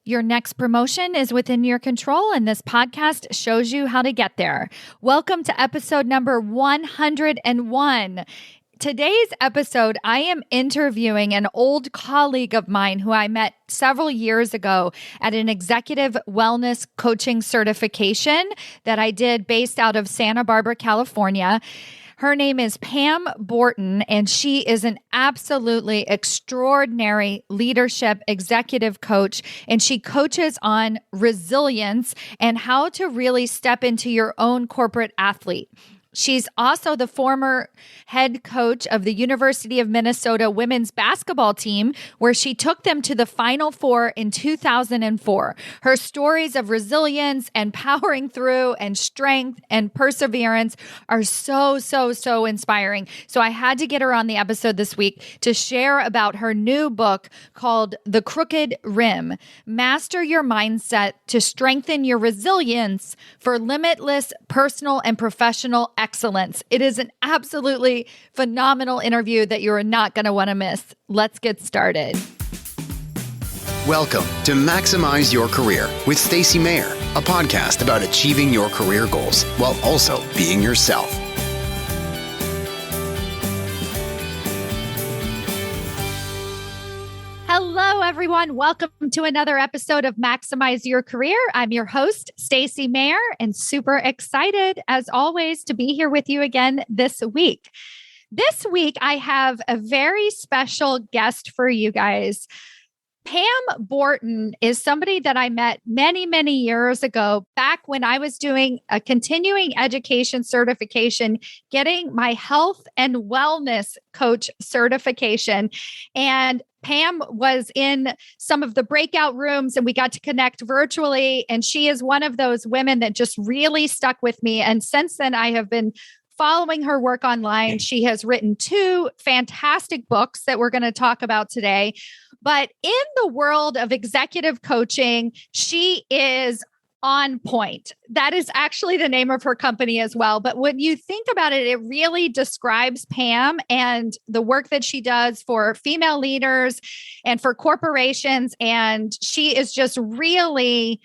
Your next promotion is within your control, and this podcast shows you how to get there. Welcome to episode number 101. Today's episode, I am interviewing an old colleague of mine who I met several years ago at an executive wellness coaching certification that I did based out of Santa Barbara, California. Her name is Pam Borton, and she is an absolutely extraordinary leadership executive coach, and she coaches on resilience and how to really step into your own corporate athlete. She's also the former head coach of the University of Minnesota women's basketball team, where she took them to the Final Four in 2004. Her stories of resilience and powering through and strength and perseverance are so inspiring. So I had to get her on the episode this week to share about her new book called The Crooked Rim: Master Your Mindset to Strengthen Your Resilience for Limitless Personal and Professional Excellence. It is an absolutely phenomenal interview that you are not going to want to miss. Let's get started. Welcome to Maximize Your Career with Stacy Mayer, a podcast about achieving your career goals while also being yourself. Hello, everyone. Welcome to another episode of Maximize Your Career. I'm your host, Stacy Mayer, and super excited, as always, to be here with you again this week. This week, I have a very special guest for you guys. Pam Borton is somebody that I met many years ago, back when I was doing a continuing education certification, getting my health and wellness coach certification. And Pam was in some of the breakout rooms and we got to connect virtually. And she is one of those women that just really stuck with me. And since then, I have been following her work online. She has written 2 fantastic books that we're going to talk about today. But in the world of executive coaching, she is on point. That is actually the name of her company as well. But when you think about it, it really describes Pam and the work that she does for female leaders and for corporations. And she is just really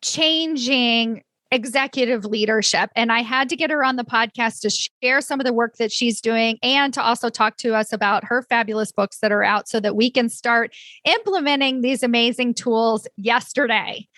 changing executive leadership. And I had to get her on the podcast to share some of the work that she's doing and to also talk to us about her fabulous books that are out so that we can start implementing these amazing tools yesterday.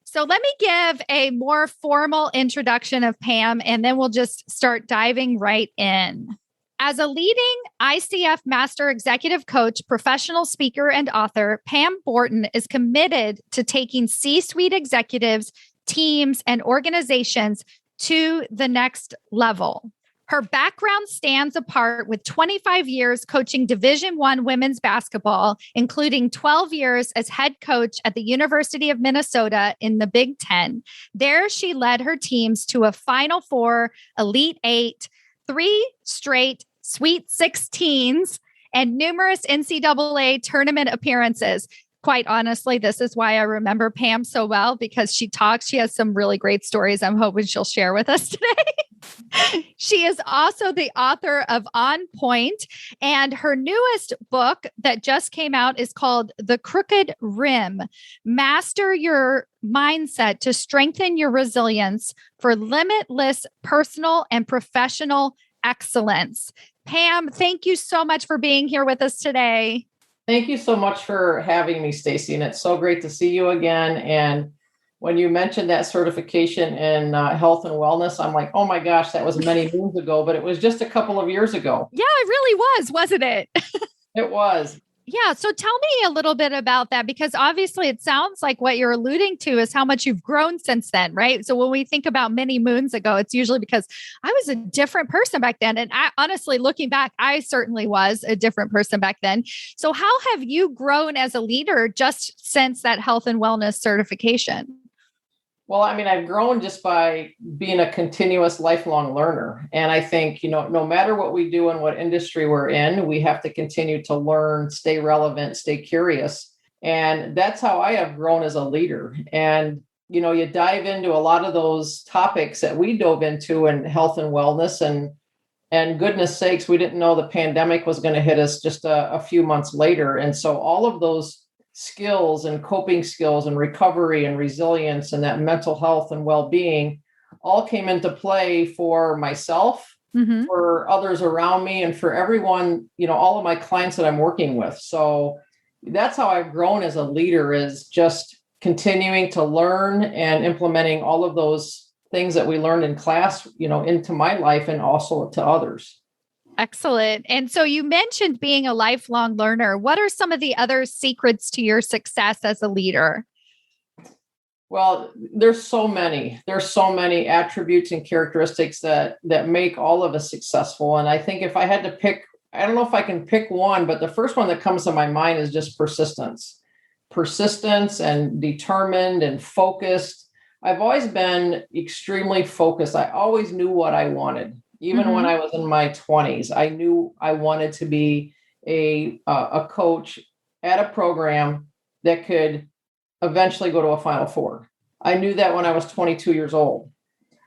So let me give a more formal introduction of Pam, and then we'll just start diving right in. As a leading ICF Master Executive Coach, professional speaker, and author, Pam Borton is committed to taking C-suite executives, teams, and organizations to the next level. Her background stands apart with 25 years coaching Division I women's basketball, including 12 years as head coach at the University of Minnesota in the Big Ten. There, she led her teams to a Final Four, Elite Eight, 3 straight Sweet 16s, and numerous NCAA tournament appearances. Quite honestly, this is why I remember Pam so well, because she has some really great stories I'm hoping she'll share with us today. She is also the author of On Point, and her newest book that just came out is called The Crooked Rim: Master Your Mindset to Strengthen Your Resilience for Limitless Personal and Professional Excellence. Pam, thank you so much for being here with us today. Thank you so much for having me, Stacy. And it's so great to see you again. And when you mentioned that certification in health and wellness, I'm like, oh my gosh, that was many moons ago, but it was just a couple of years ago. Yeah, it really was, wasn't it? It was. Yeah. So tell me a little bit about that, because obviously it sounds like what you're alluding to is how much you've grown since then, right? So when we think about many moons ago, it's usually because I was a different person back then. And I, honestly, looking back, I certainly was a different person back then. So how have you grown as a leader just since that health and wellness certification? Well, I mean, I've grown just by being a continuous lifelong learner. And I think, no matter what we do and what industry we're in, we have to continue to learn, stay relevant, stay curious. And that's how I have grown as a leader. And, you dive into a lot of those topics that we dove into in health and wellness. And goodness sakes, we didn't know the pandemic was going to hit us just a few months later. And so all of those skills and coping skills and recovery and resilience and that mental health and well-being all came into play for myself, for others around me, and for everyone, all of my clients that I'm working with. So that's how I've grown as a leader, is just continuing to learn and implementing all of those things that we learned in class, into my life and also to others. Excellent. And so you mentioned being a lifelong learner. What are some of the other secrets to your success as a leader? Well, there's so many attributes and characteristics that make all of us successful. And I think if I had to pick, I don't know if I can pick one, but the first one that comes to my mind is just persistence and determined and focused. I've always been extremely focused. I always knew what I wanted. Even when I was in my 20s, I knew I wanted to be a coach at a program that could eventually go to a Final Four. I knew that when I was 22 years old.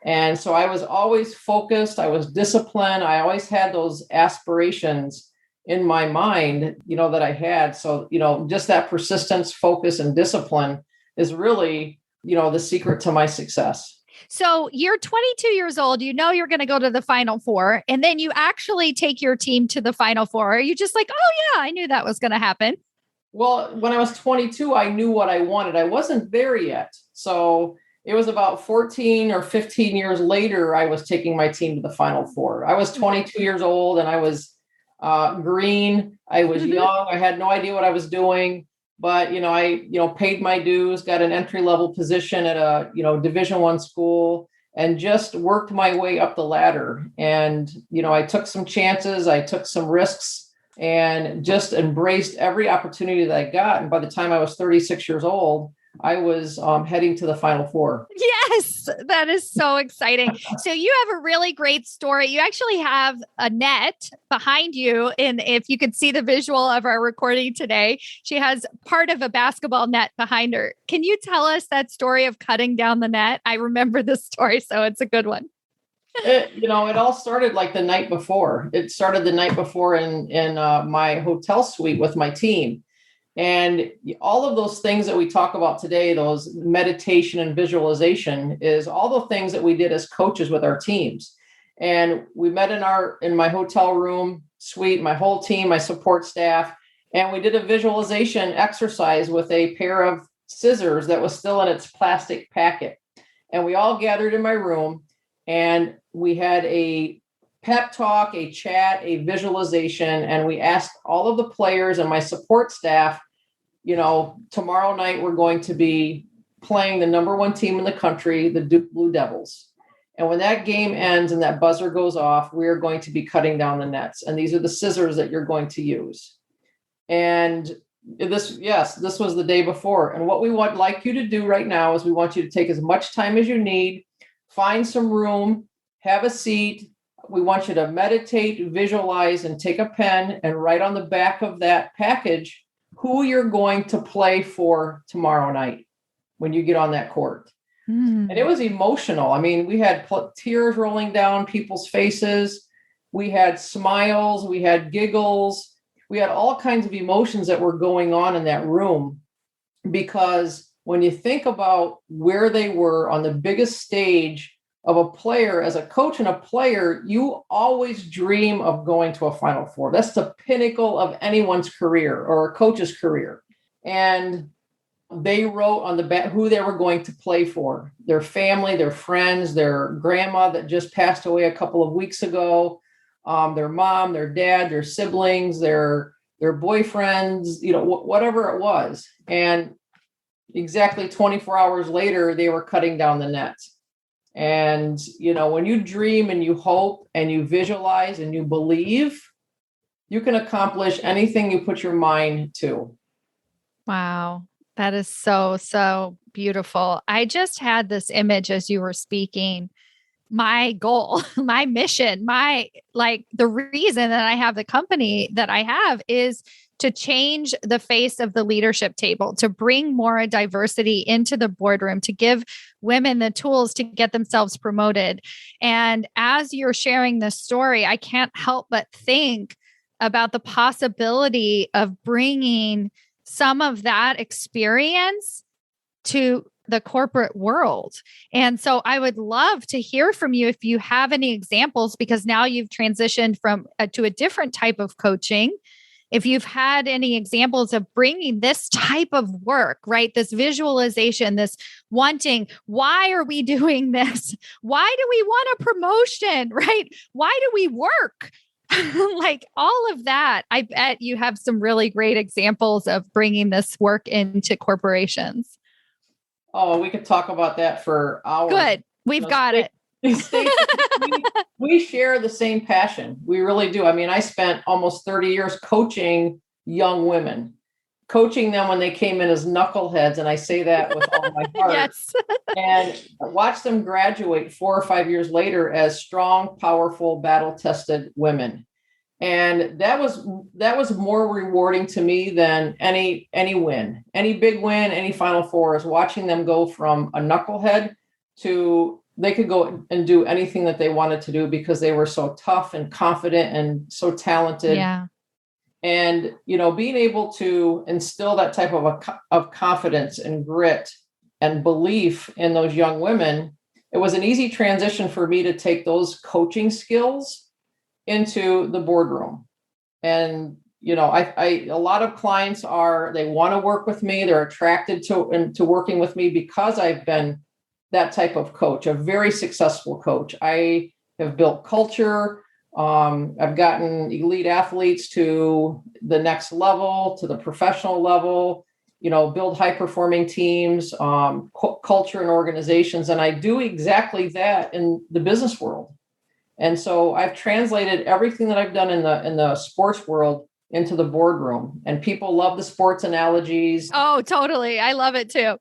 And so I was always focused. I was disciplined. I always had those aspirations in my mind, that I had. So, just that persistence, focus, and discipline is really, the secret to my success. So you're 22 years old, you're going to go to the Final Four, and then you actually take your team to the Final Four. Are you just like, oh yeah, I knew that was going to happen? Well, when I was 22, I knew what I wanted. I wasn't there yet. So it was about 14 or 15 years later, I was taking my team to the Final Four. I was 22 years old and I was green. I was young. I had no idea what I was doing. But, I, paid my dues, got an entry-level position at a, Division I school, and just worked my way up the ladder. And, I took some chances, I took some risks, and just embraced every opportunity that I got. And by the time I was 36 years old, I was heading to the Final Four. Yes, that is so exciting. So you have a really great story. You actually have a net behind you. And if you could see the visual of our recording today, she has part of a basketball net behind her. Can you tell us that story of cutting down the net? I remember this story, so it's a good one. It all started like the night before. It started the night before in my hotel suite with my team. And all of those things that we talk about today, those meditation and visualization, is all the things that we did as coaches with our teams. And we met in my hotel room suite, my whole team, my support staff, and we did a visualization exercise with a pair of scissors that was still in its plastic packet. And we all gathered in my room and we had a pep talk, a chat, a visualization, and we asked all of the players and my support staff, tomorrow night we're going to be playing the number one team in the country, the Duke Blue Devils. And when that game ends and that buzzer goes off, we're going to be cutting down the nets. And these are the scissors that you're going to use. And this was the day before. And what we would like you to do right now is we want you to take as much time as you need, find some room, have a seat. We want you to meditate, visualize, and take a pen and write on the back of that package who you're going to play for tomorrow night when you get on that court. And it was emotional. I mean, we had tears rolling down people's faces. We had smiles. We had giggles. We had all kinds of emotions that were going on in that room, because when you think about where they were on the biggest stage of a player, as a coach and a player, you always dream of going to a Final Four. That's the pinnacle of anyone's career or a coach's career. And they wrote on the back who they were going to play for, their family, their friends, their grandma that just passed away a couple of weeks ago, their mom, their dad, their siblings, their boyfriends, whatever it was. And exactly 24 hours later, they were cutting down the nets. And, when you dream and you hope and you visualize and you believe, you can accomplish anything you put your mind to. Wow. That is so, so beautiful. I just had this image as you were speaking. My goal, my mission, the reason that I have the company that I have is to change the face of the leadership table, to bring more diversity into the boardroom, to give women the tools to get themselves promoted. And as you're sharing this story, I can't help but think about the possibility of bringing some of that experience to the corporate world. And so I would love to hear from you if you have any examples, because now you've transitioned from to a different type of coaching. If you've had any examples of bringing this type of work, right? This visualization, this wanting, why are we doing this? Why do we want a promotion, right? Why do we work? Like all of that, I bet you have some really great examples of bringing this work into corporations. Oh, we could talk about that for hours. Good. We've got it. We share the same passion. We really do. I mean, I spent almost 30 years coaching young women, coaching them when they came in as knuckleheads. And I say that with all my heart. Yes. And watch them graduate 4 or 5 years later as strong, powerful, battle-tested women. And that was more rewarding to me than any win, any big win, any Final Four, is watching them go from a knucklehead to they could go and do anything that they wanted to do because they were so tough and confident and so talented. Yeah. And, being able to instill that type of confidence and grit and belief in those young women, it was an easy transition for me to take those coaching skills into the boardroom. And, a lot of clients they want to work with me. They're attracted to working with me because I've been that type of coach, a very successful coach. I have built culture. I've gotten elite athletes to the next level, to the professional level, build high performing teams, culture and organizations. And I do exactly that in the business world. And so I've translated everything that I've done in the sports world into the boardroom, and people love the sports analogies. Oh, totally. I love it too.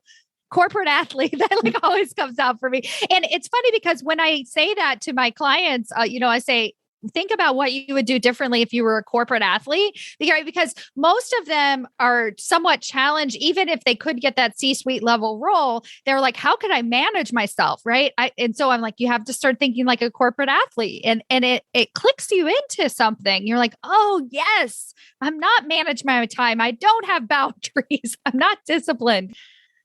Corporate athlete, that always comes out for me. And it's funny because when I say that to my clients, I say, think about what you would do differently if you were a corporate athlete, because most of them are somewhat challenged. Even if they could get that C-suite level role, they're like, how can I manage myself? Right. And so I'm like, you have to start thinking like a corporate athlete, and it clicks you into something. You're like, oh yes, I'm not managing my time. I don't have boundaries. I'm not disciplined.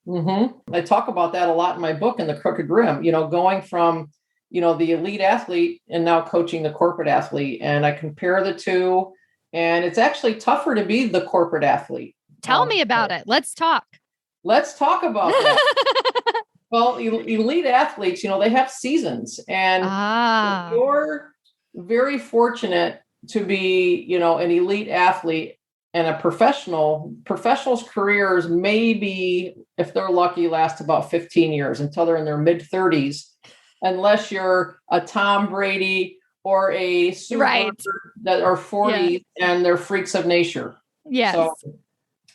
Mm-hmm. I talk about that a lot in my book, In the Crooked Rim, going from the elite athlete and now coaching the corporate athlete. And I compare the two, and it's actually tougher to be the corporate athlete. Tell me about it. Let's talk. Let's talk about that. Well, elite athletes, they have seasons, and you're very fortunate to be, an elite athlete and a professional. Professionals' careers maybe, if they're lucky, last about 15 years until they're in their mid 30s. Unless you're a Tom Brady or a super that are 40s and they're freaks of nature. Yes. So,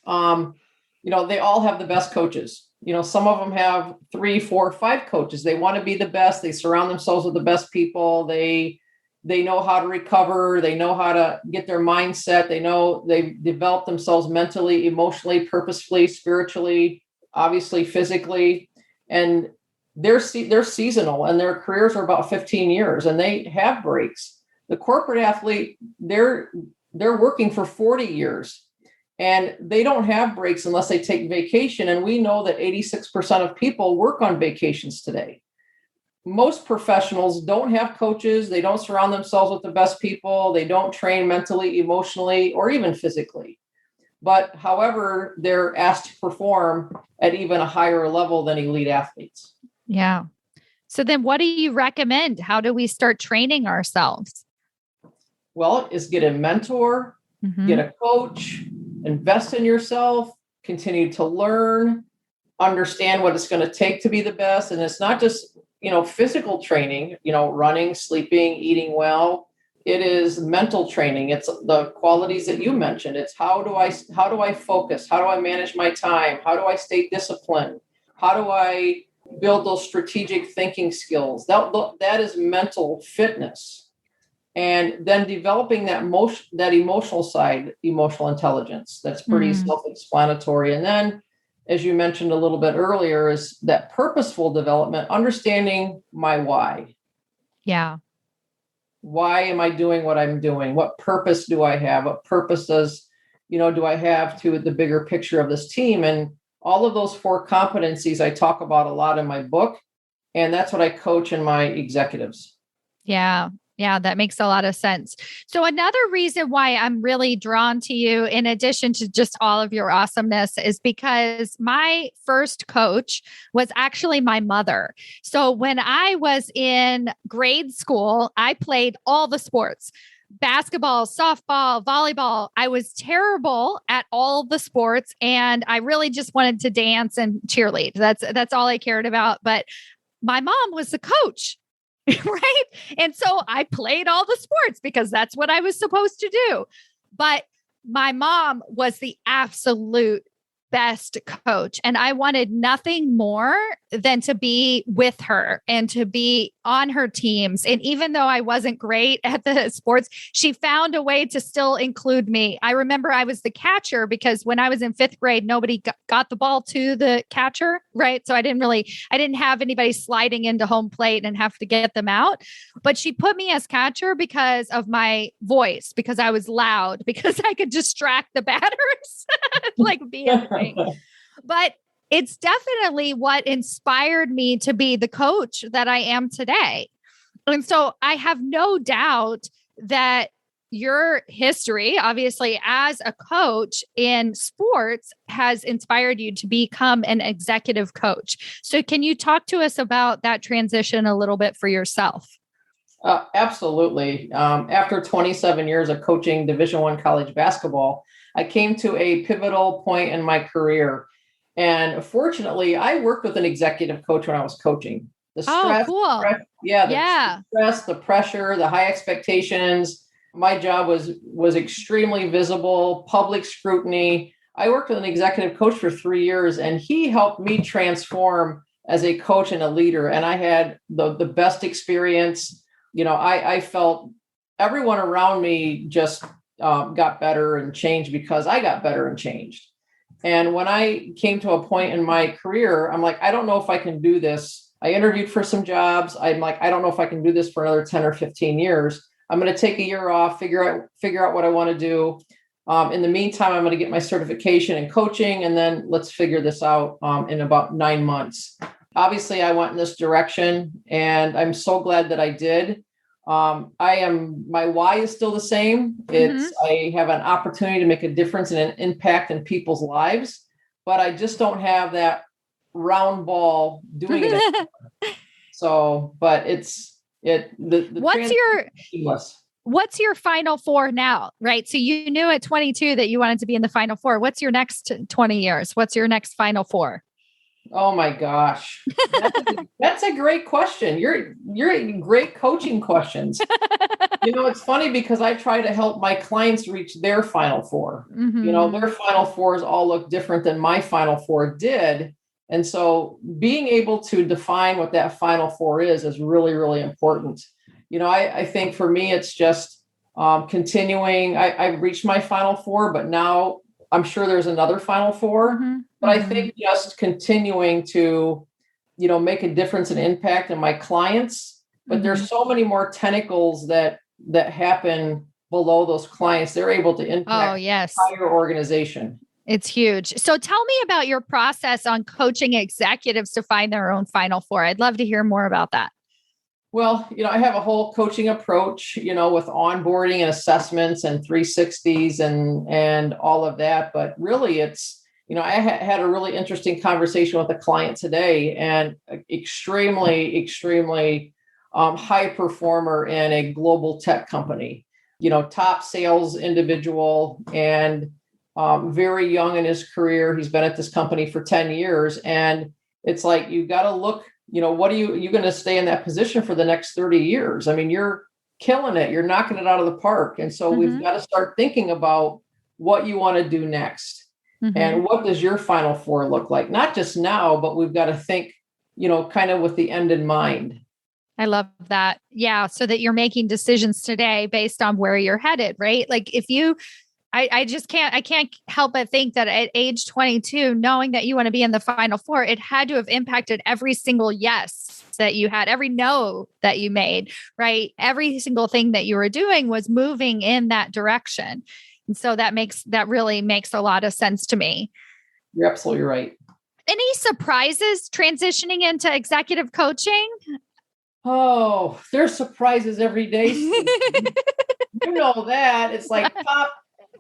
they all have the best coaches. Some of them have 3, 4, 5 coaches. They want to be the best. They surround themselves with the best people. They know how to recover. They know how to get their mindset. They know they've developed themselves mentally, emotionally, purposefully, spiritually, obviously, physically. And they're seasonal, and their careers are about 15 years, and they have breaks. The corporate athlete, they're working for 40 years, and they don't have breaks unless they take vacation. And we know that 86% of people work on vacations today. Most professionals don't have coaches. They don't surround themselves with the best people. They don't train mentally, emotionally, or even physically. But however, they're asked to perform at even a higher level than elite athletes. Yeah. So then what do you recommend? How do we start training ourselves? Well, is get a mentor, get a coach, invest in yourself, continue to learn, understand what it's going to take to be the best. And it's not just, physical training, running, sleeping, eating well. It is mental training. It's the qualities that you mentioned. It's how do I focus? How do I manage my time? How do I stay disciplined? How do I build those strategic thinking skills? That is mental fitness. And then developing that emotional side, emotional intelligence, that's pretty self-explanatory. And then, as you mentioned a little bit earlier, is that purposeful development, understanding my why. Yeah. Why am I doing what I'm doing? What purpose do I have? What purpose does do I have to the bigger picture of this team? And all of those 4 competencies I talk about a lot in my book. And that's what I coach in my executives. Yeah. Yeah, that makes a lot of sense. So another reason why I'm really drawn to you, in addition to just all of your awesomeness, is because my first coach was actually my mother. So when I was in grade school, I played all the sports. Basketball, softball, volleyball. I was terrible at all the sports, and I really just wanted to dance and cheerlead. That's all I cared about. But my mom was the coach. Right. And so I played all the sports because that's what I was supposed to do. But my mom was the absolute best coach. And I wanted nothing more than to be with her and to be on her teams. And even though I wasn't great at the sports, she found a way to still include me. I remember I was the catcher because when I was in 5th grade, nobody got the ball to the catcher. Right. So I didn't have anybody sliding into home plate and have to get them out. But she put me as catcher because of my voice, because I was loud, because I could distract the batters, like being. But it's definitely what inspired me to be the coach that I am today. And so I have no doubt that your history, obviously, as a coach in sports has inspired you to become an executive coach. So can you talk to us about that transition a little bit for yourself? Absolutely. After 27 years of coaching Division I college basketball, I came to a pivotal point in my career. And fortunately, I worked with an executive coach when I was coaching. The stress, cool. the stress, the pressure, the high expectations. My job was extremely visible, public scrutiny. I worked with an executive coach for 3 years, and he helped me transform as a coach and a leader. And I had the best experience. I felt everyone around me just got better and changed because I got better and changed. And when I came to a point in my career, I'm like, I don't know if I can do this. I interviewed for some jobs. I'm like, I don't know if I can do this for another 10 or 15 years. I'm going to take a year off, figure out what I want to do. In the meantime, I'm going to get my certification in coaching, and then let's figure this out in about 9 months. Obviously, I went in this direction, and I'm so glad that I did. My why is still the same. It's, I have an opportunity to make a difference and an impact in people's lives, but I just don't have that round ball doing it. So, but what's your Final Four now? Right. So you knew at 22 that you wanted to be in the Final Four. What's your next 20 years? What's your next Final Four? Oh my gosh. That's a great question. You're great coaching questions. It's funny because I try to help my clients reach their Final Four. Their Final Fours all look different than my Final Four did. And so being able to define what that Final Four is really, really important. I think for me, it's just continuing. I've reached my Final Four, but now I'm sure there's another Final Four. But I think just continuing to, make a difference and impact in my clients. But there's so many more tentacles that happen below those clients. They're able to impact the entire organization. It's huge. So tell me about your process on coaching executives to find their own Final Four. I'd love to hear more about that. Well, I have a whole coaching approach, with onboarding and assessments and 360s and all of that. But really it's, I had a really interesting conversation with a client today, and extremely, extremely high performer in a global tech company, top sales individual, and very young in his career. He's been at this company for 10 years. And it's like, you got to look, what are you going to stay in that position for the next 30 years? I mean, you're killing it. You're knocking it out of the park. And so we've got to start thinking about what you want to do next. And what does your Final Four look like? Not just now, but we've got to think, kind of with the end in mind. I love that. Yeah. So that you're making decisions today based on where you're headed, right? Like if I can't help but think that at age 22, knowing that you want to be in the Final Four, it had to have impacted every single yes that you had, every no that you made, right? Every single thing that you were doing was moving in that direction. And so that really makes a lot of sense to me. You're absolutely right. Any surprises transitioning into executive coaching? Oh, there's surprises every day. You know that. It's like pop.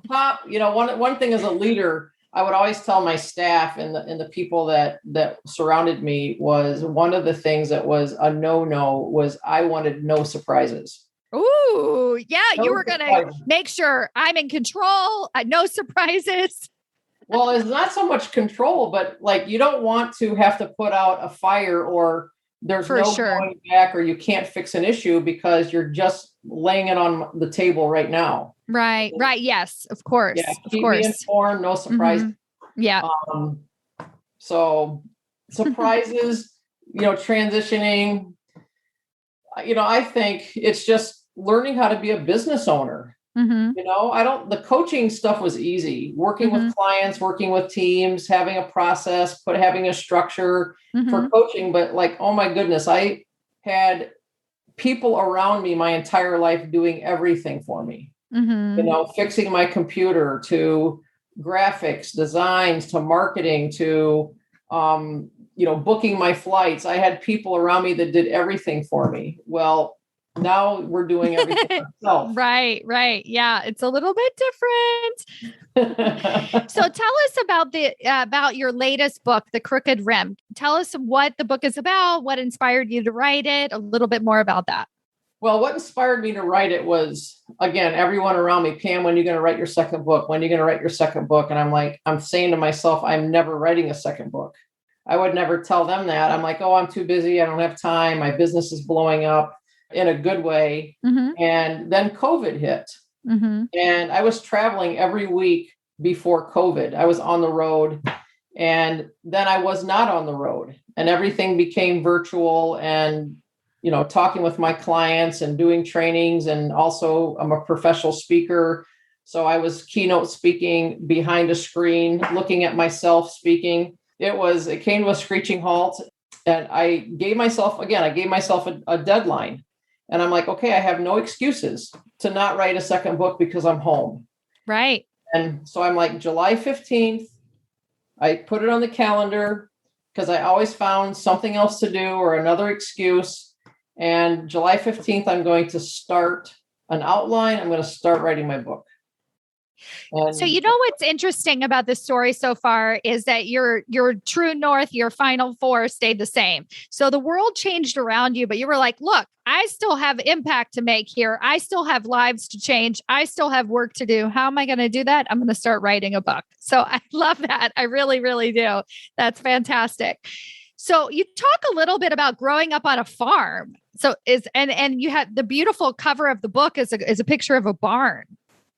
One thing as a leader, I would always tell my staff and the people that surrounded me was one of the things that was a no was I wanted no surprises. Ooh, yeah, No you were going to make sure I'm in control. No surprises. Well, it's not so much control, but like you don't want to have to put out a fire or there's going back or you can't fix an issue because you're just laying it on the table right now. Right. Yes, of course. Yeah, keep me informed, no surprise. Mm-hmm. Yeah. So surprises, transitioning, I think it's just learning how to be a business owner. Mm-hmm. The coaching stuff was easy, working with clients, working with teams, having a process, having a structure for coaching. But like, oh my goodness, I had people around me my entire life doing everything for me, fixing my computer to graphics, designs, to marketing, to, booking my flights. I had people around me that did everything for me. Well, now we're doing everything ourselves. Right. Yeah, it's a little bit different. So tell us about your latest book, The Crooked Rim. Tell us what the book is about, what inspired you to write it, a little bit more about that. Well, what inspired me to write it was, again, everyone around me, Pam, when are you going to write your second book? When are you going to write your second book? And I'm saying to myself, I'm never writing a second book. I would never tell them that. I'm like, oh, I'm too busy. I don't have time. My business is blowing up in a good way. And then COVID hit. And I was traveling every week before COVID. I was on the road and then I was not on the road and everything became virtual and, talking with my clients and doing trainings. And also I'm a professional speaker. So I was keynote speaking behind a screen, looking at myself speaking. It came to a screeching halt. And I gave myself a deadline. And I'm like, okay, I have no excuses to not write a second book because I'm home. Right. And so I'm like, July 15th, I put it on the calendar because I always found something else to do or another excuse. And July 15th, I'm going to start an outline. I'm going to start writing my book. So what's interesting about this story so far is that your true north, your final four stayed the same. So the world changed around you, but you were like, look, I still have impact to make here. I still have lives to change. I still have work to do. How am I going to do that? I'm going to start writing a book. So I love that. I really, really do. That's fantastic. So you talk a little bit about growing up on a farm. So and you had the beautiful cover of the book is a picture of a barn.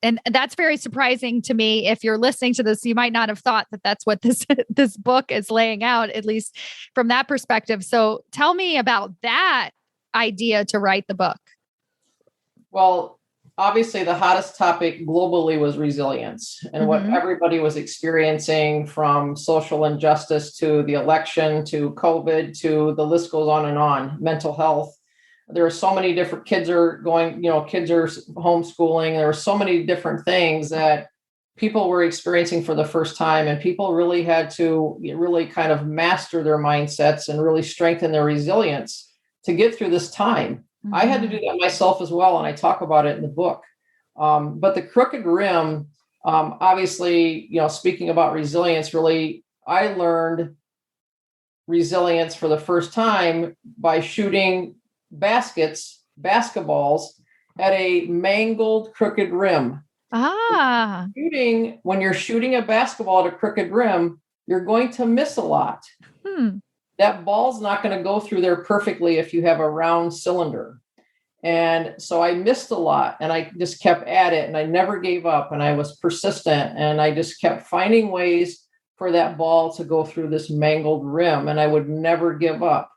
And that's very surprising to me. If you're listening to this, you might not have thought that that's what this book is laying out, at least from that perspective. So tell me about that idea to write the book. Well, obviously the hottest topic globally was resilience and what everybody was experiencing, from social injustice to the election to COVID to the list goes on, mental health. There are so many different kids are homeschooling. There were so many different things that people were experiencing for the first time. And people really had to really kind of master their mindsets and really strengthen their resilience to get through this time. I had to do that myself as well. And I talk about it in the book. But the Crooked Rim, obviously, speaking about resilience, really, I learned resilience for the first time by shooting basketballs at a mangled crooked rim. When you're shooting a basketball at a crooked rim, you're going to miss a lot. That ball's not going to go through there perfectly if you have a round cylinder. And so I missed a lot and I just kept at it and I never gave up and I was persistent and I just kept finding ways for that ball to go through this mangled rim and I would never give up.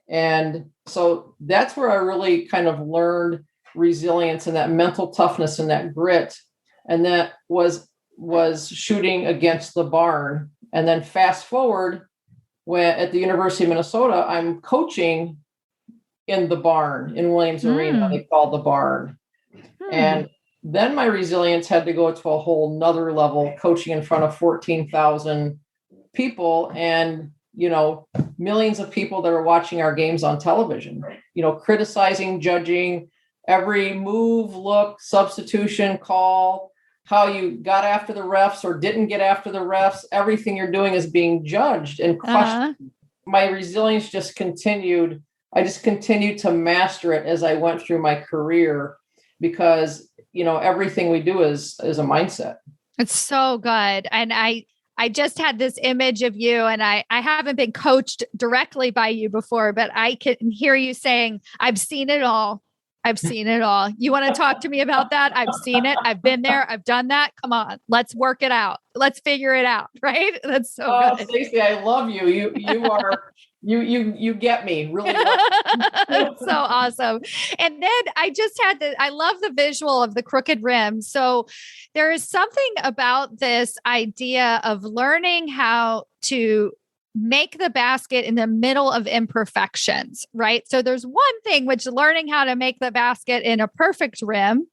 And so that's where I really kind of learned resilience and that mental toughness and that grit. And that was shooting against the barn. And then fast forward, when at the University of Minnesota, I'm coaching in the barn in Williams Arena. They call it the barn. And then my resilience had to go to a whole nother level, coaching in front of 14,000 people and, millions of people that are watching our games on television, criticizing, judging every move, look, substitution, call, how you got after the refs or didn't get after the refs. Everything you're doing is being judged and questioned. My resilience just continued. I just continued to master it as I went through my career because, everything we do is a mindset. It's so good. And I just had this image of you, and I haven't been coached directly by you before, but I can hear you saying, I've seen it all. I've seen it all. You want to talk to me about that? I've seen it. I've been there. I've done that. Come on, let's work it out. Let's figure it out. Right? That's so good. Stacy, I love you. You are, you get me really well. So awesome. And then I love the visual of the crooked rim. So there is something about this idea of learning how to make the basket in the middle of imperfections, right? So there's one thing, which is learning how to make the basket in a perfect rim,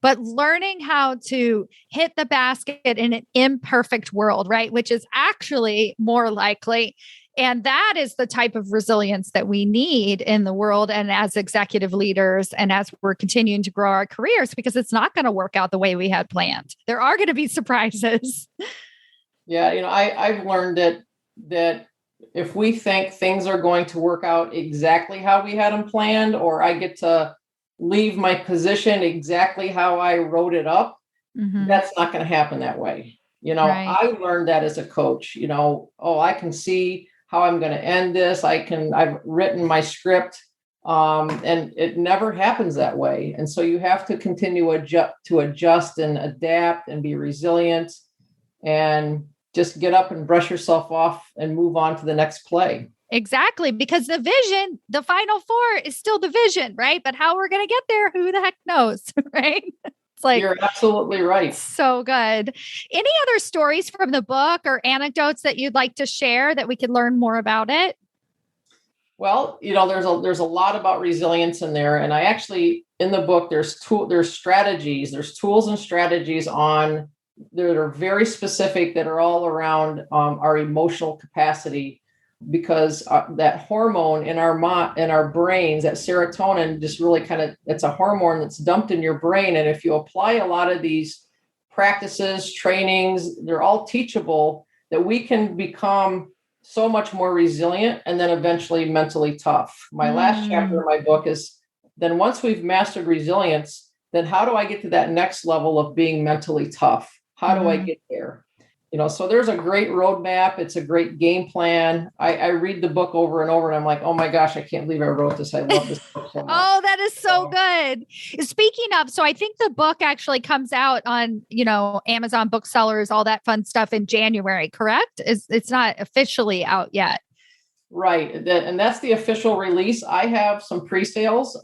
but learning how to hit the basket in an imperfect world, right? Which is actually more likely. And that is the type of resilience that we need in the world and as executive leaders and as we're continuing to grow our careers, because it's not going to work out the way we had planned. There are going to be surprises. Yeah, I've learned that if we think things are going to work out exactly how we had them planned, or I get to leave my position exactly how I wrote it up, that's not going to happen that way. Right. I learned that as a coach, I can see how I'm going to end this. I've written my script, and it never happens that way. And so you have to continue to adjust and adapt and be resilient and just get up and brush yourself off and move on to the next play. Exactly. Because the vision, the final four is still the vision, right? But how we're going to get there, who the heck knows, right? It's like, you're absolutely right. So good. Any other stories from the book or anecdotes that you'd like to share that we could learn more about it? Well, there's a lot about resilience in there. And I actually, in the book, there's strategies, there's tools and strategies that are very specific that are all around our emotional capacity, because that hormone in our brains, that serotonin, just really it's a hormone that's dumped in your brain. And if you apply a lot of these practices, trainings, they're all teachable, that we can become so much more resilient and then eventually mentally tough. My last chapter in my book is, then once we've mastered resilience, then how do I get to that next level of being mentally tough? How do I get there? So there's a great roadmap. It's a great game plan. I read the book over and over and I'm like, oh my gosh, I can't believe I wrote this. I love this book so much. Oh, that is so good. Speaking of, so I think the book actually comes out on, Amazon booksellers, all that fun stuff in January, correct? It's not officially out yet. Right. And that's the official release. I have some pre-sales.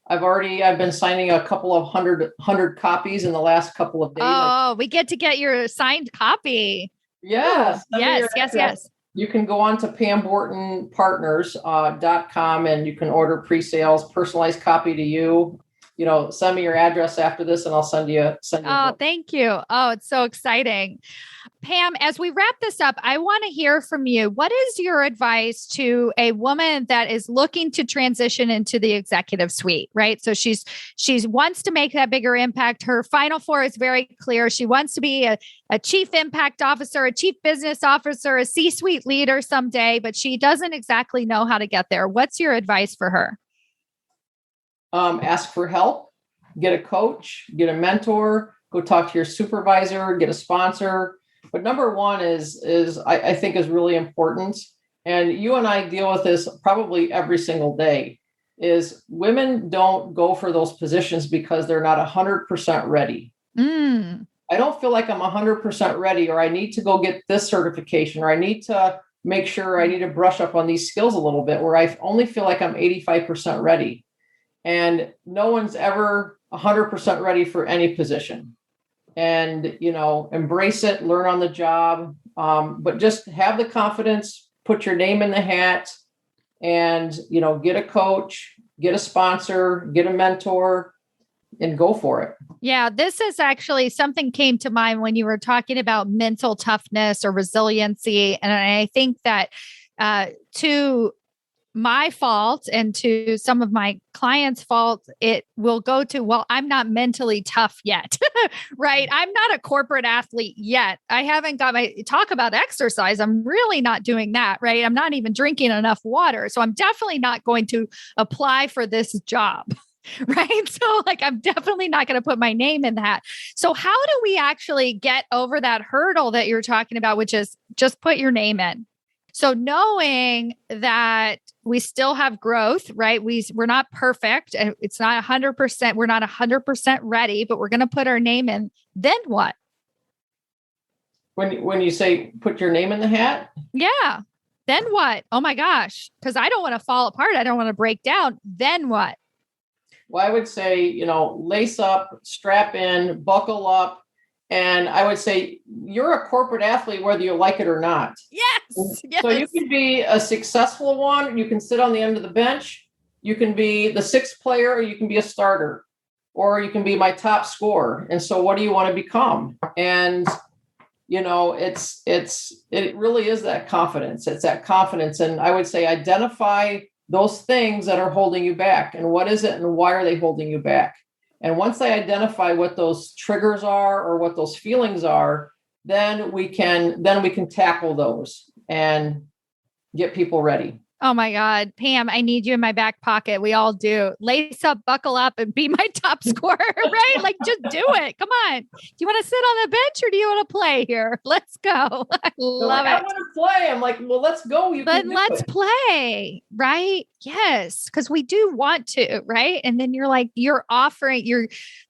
I've been signing a couple of hundred copies in the last couple of days. Oh, we get to get your signed copy. Yes. Yes. You can go on to PamBortonPartners.com and you can order pre-sales, personalized copy to you. Send me your address after this and I'll send you. Oh, thank you. Oh, it's so exciting. Pam, as we wrap this up, I want to hear from you. What is your advice to a woman that is looking to transition into the executive suite, right? So she wants to make that bigger impact. Her final four is very clear. She wants to be a chief impact officer, a chief business officer, a C-suite leader someday, but she doesn't exactly know how to get there. What's your advice for her? Ask for help, get a coach, get a mentor, go talk to your supervisor, get a sponsor. But number one is I think is really important. And you and I deal with this probably every single day, is women don't go for those positions because they're not 100% ready. I don't feel like I'm 100% ready, or I need to go get this certification, or I need to make sure I need to brush up on these skills a little bit, where I only feel like I'm 85% ready. And no one's ever 100% ready for any position. And, embrace it, learn on the job, but just have the confidence, put your name in the hat and, get a coach, get a sponsor, get a mentor, go for it. Yeah, this is actually something came to mind when you were talking about mental toughness or resiliency. And I think that to my fault and to some of my clients' fault, it will go to, well, I'm not mentally tough yet, right? I'm not a corporate athlete yet. I haven't got my talk about exercise. I'm really not doing that, right? I'm not even drinking enough water. So I'm definitely not going to apply for this job. Right. So like, I'm definitely not going to put my name in that. So how do we actually get over that hurdle that you're talking about, which is just put your name in? So knowing that we still have growth, right? We're not perfect. And it's not 100%. We're not 100% ready, but we're going to put our name in. Then what? When you say put your name in the hat? Yeah. Then what? Oh my gosh. Because I don't want to fall apart. I don't want to break down. Then what? Well, I would say, lace up, strap in, buckle up. And I would say you're a corporate athlete, whether you like it or not. Yes. So you can be a successful one. You can sit on the end of the bench. You can be the sixth player, or you can be a starter, or you can be my top scorer. And so what do you want to become? And, it really is that confidence. It's that confidence. And I would say identify those things that are holding you back, and what is it and why are they holding you back? And once I identify what those triggers are or what those feelings are, then we can tackle those and get people ready. Oh my God, Pam, I need you in my back pocket. We all do. Lace up, buckle up, and be my top scorer, right? Like, just do it. Come on. Do you want to sit on the bench or do you want to play here? Let's go. I love it. I want to play. I'm like, well, let's go. Then let's play, right? Yes, because we do want to, right? And then you're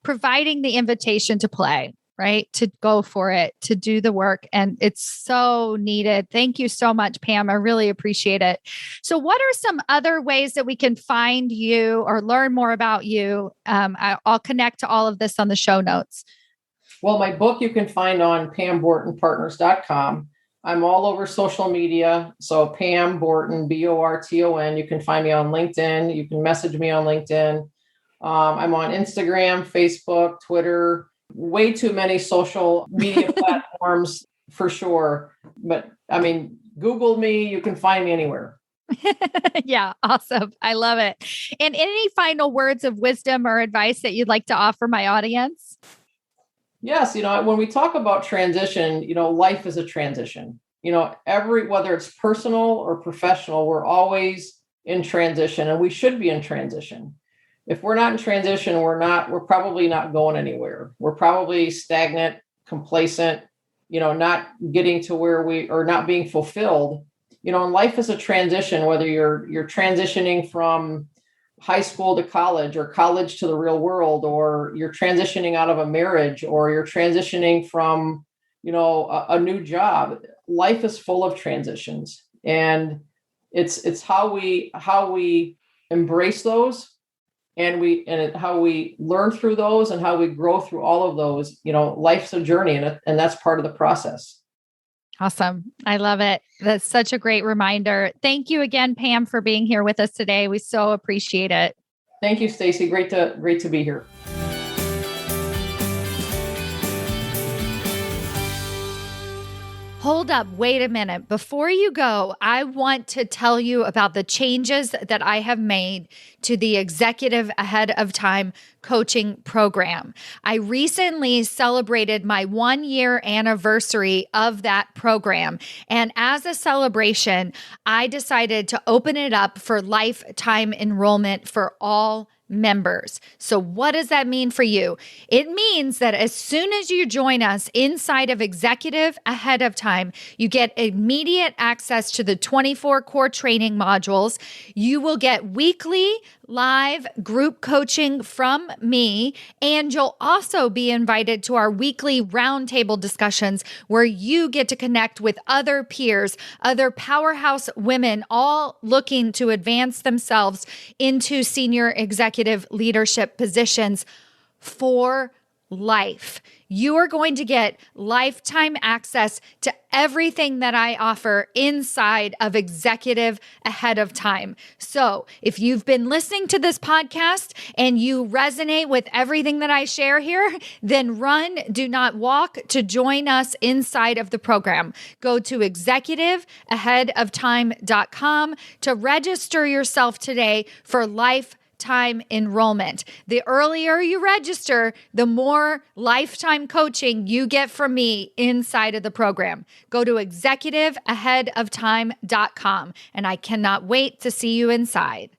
providing the invitation to play. Right? To go for it, to do the work. And it's so needed. Thank you so much, Pam. I really appreciate it. So what are some other ways that we can find you or learn more about you? I'll connect to all of this on the show notes. Well, my book you can find on PamBortonPartners.com. I'm all over social media. So Pam Borton, Borton. You can find me on LinkedIn. You can message me on LinkedIn. I'm on Instagram, Facebook, Twitter. Way too many social media platforms for sure. But I mean, Google me, you can find me anywhere. Yeah, awesome. I love it. And any final words of wisdom or advice that you'd like to offer my audience? Yes. When we talk about transition, life is a transition. Whether it's personal or professional, we're always in transition, and we should be in transition. If we're not in transition, we're probably not going anywhere. We're probably stagnant, complacent, not getting to where we are, not being fulfilled. And life is a transition, whether you're transitioning from high school to college or college to the real world, or you're transitioning out of a marriage, or you're transitioning from, a new job. Life is full of transitions, and it's how we embrace those. And how we learn through those and how we grow through all of those. Life's a journey, and that's part of the process. Awesome. I love it. That's such a great reminder. Thank you again, Pam, for being here with us today. We so appreciate it. Thank you, Stacy. Great to be here. Hold up. Wait a minute. Before you go, I want to tell you about the changes that I have made to the Executive Ahead of Time coaching program. I recently celebrated my 1-year anniversary of that program. And as a celebration, I decided to open it up for lifetime enrollment for all members. So what does that mean for you? It means that as soon as you join us inside of Executive Ahead of Time, you get immediate access to the 24 core training modules. You will get weekly live group coaching from me, and you'll also be invited to our weekly roundtable discussions where you get to connect with other peers, other powerhouse women, all looking to advance themselves into senior executive leadership positions for life. You are going to get lifetime access to everything that I offer inside of Executive Ahead of Time. So if you've been listening to this podcast and you resonate with everything that I share here, then run, do not walk to join us inside of the program. Go to executiveaheadoftime.com to register yourself today for lifetime enrollment. The earlier you register, the more lifetime coaching you get from me inside of the program. Go to executiveaheadoftime.com, and I cannot wait to see you inside.